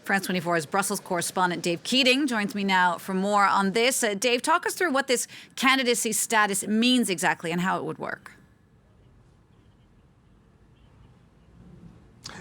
France 24's Brussels correspondent Dave Keating joins me now for more on this. Dave, talk us through what this candidacy status means exactly and how it would work.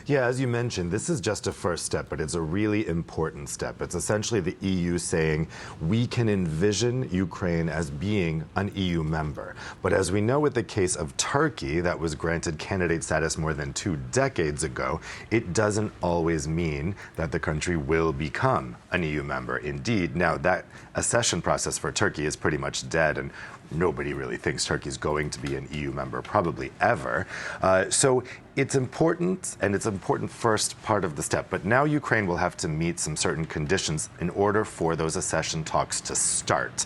Yeah, as you mentioned, this is just a first step, but it's a really important step. It's essentially the EU saying we can envision Ukraine as being an EU member. But as we know with the case of Turkey, that was granted candidate status more than 2 decades ago, it doesn't always mean that the country will become an EU member. Indeed, now that accession process for Turkey is pretty much dead, and nobody really thinks Turkey's going to be an EU member, probably ever. So it's important, and it's an important first part of the step. But now Ukraine will have to meet some certain conditions in order for those accession talks to start.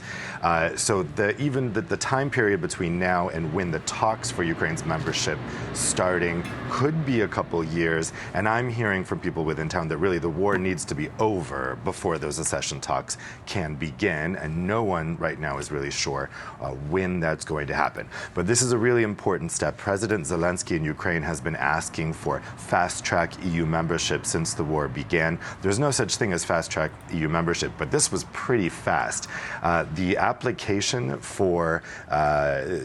So the time period between now and when the talks for Ukraine's membership starting could be a couple years. And I'm hearing from people within town that really the war needs to be over before those accession talks can begin. And no one right now is really sure when that's going to happen. But this is a really important step. President Zelensky in Ukraine has been asking for fast-track EU membership since the war began. There's no such thing as fast-track EU membership, but this was pretty fast. The application for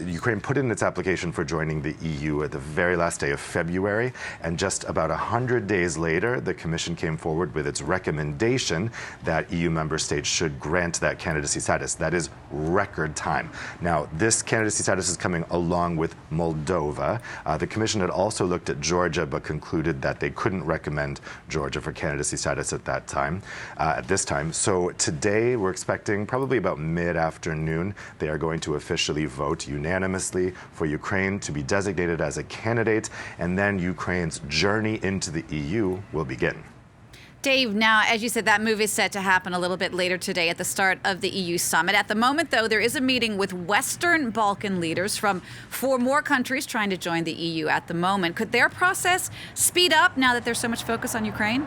Ukraine put in its application for joining the EU at the very last day of February, and just about 100 days later, the Commission came forward with its recommendation that EU member states should grant that candidacy status. That is record time. Now, this candidacy status is coming along with Moldova. The Commission had also looked at Georgia, but concluded that they couldn't recommend Georgia for candidacy status at this time. So today, we're expecting probably about mid-afternoon, they are going to officially vote unanimously for Ukraine to be designated as a candidate, and then Ukraine's journey into the EU will begin. Dave, now, as you said, that move is set to happen a little bit later today at the start of the EU summit. At the moment, though, there is a meeting with Western Balkan leaders from 4 more countries trying to join the EU at the moment. Could their process speed up now that there's so much focus on Ukraine?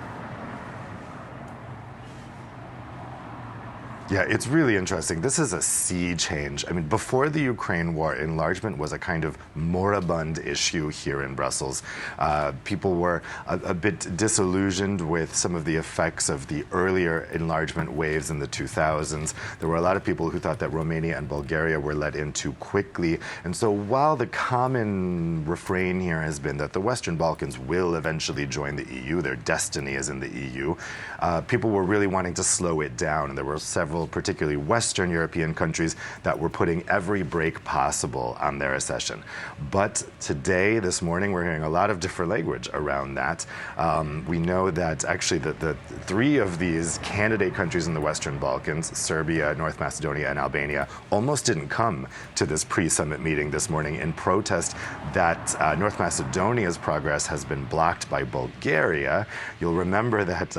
Yeah, it's really interesting. This is a sea change. I mean, before the Ukraine war, enlargement was a kind of moribund issue here in Brussels. People were a bit disillusioned with some of the effects of the earlier enlargement waves in the 2000s. There were a lot of people who thought that Romania and Bulgaria were let in too quickly. And so while the common refrain here has been that the Western Balkans will eventually join the EU, their destiny is in the EU, people were really wanting to slow it down. And there were several, particularly Western European countries, that were putting every brake possible on their accession. But today, this morning, we're hearing a lot of different language around that. We know that actually the 3 of these candidate countries in the Western Balkans, Serbia, North Macedonia, and Albania, almost didn't come to this pre-summit meeting this morning in protest that North Macedonia's progress has been blocked by Bulgaria. You'll remember that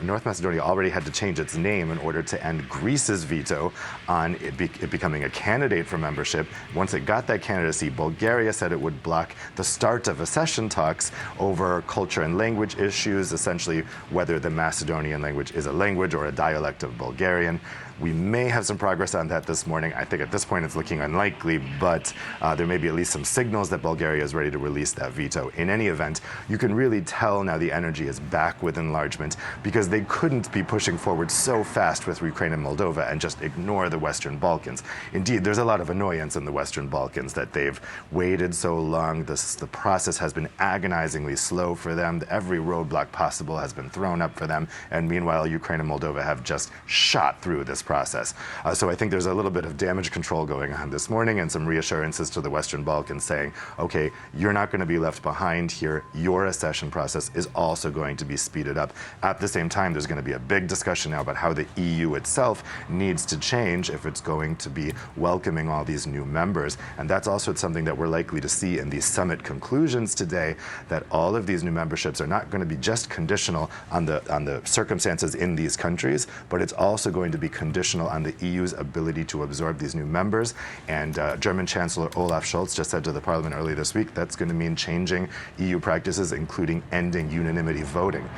North Macedonia already had to change its name in order to end Greece's veto on it becoming a candidate for membership. Once it got that candidacy, Bulgaria said it would block the start of accession talks over culture and language issues, essentially whether the Macedonian language is a language or a dialect of Bulgarian. We may have some progress on that this morning. I think at this point it's looking unlikely, but there may be at least some signals that Bulgaria is ready to release that veto. In any event, you can really tell now the energy is back with enlargement, because they couldn't be pushing forward so fast with Ukraine and Moldova and just ignore the Western Balkans. Indeed, there's a lot of annoyance in the Western Balkans that they've waited so long. The process has been agonizingly slow for them. Every roadblock possible has been thrown up for them. And meanwhile, Ukraine and Moldova have just shot through this process. So I think there's a little bit of damage control going on this morning, and some reassurances to the Western Balkans saying, okay, you're not going to be left behind here. Your accession process is also going to be speeded up. At the same time, there's going to be a big discussion now about how the EU itself needs to change if it's going to be welcoming all these new members. And that's also something that we're likely to see in these summit conclusions today, that all of these new memberships are not going to be just conditional on the circumstances in these countries, but it's also going to be conditional on the EU's ability to absorb these new members. And German Chancellor Olaf Scholz just said to the Parliament earlier this week that's going to mean changing EU practices, including ending unanimity voting.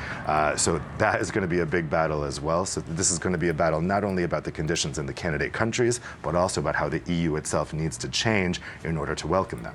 So that is going to be a big battle as well. So this is going to be a battle not only about the conditions in the candidate countries, but also about how the EU itself needs to change in order to welcome them.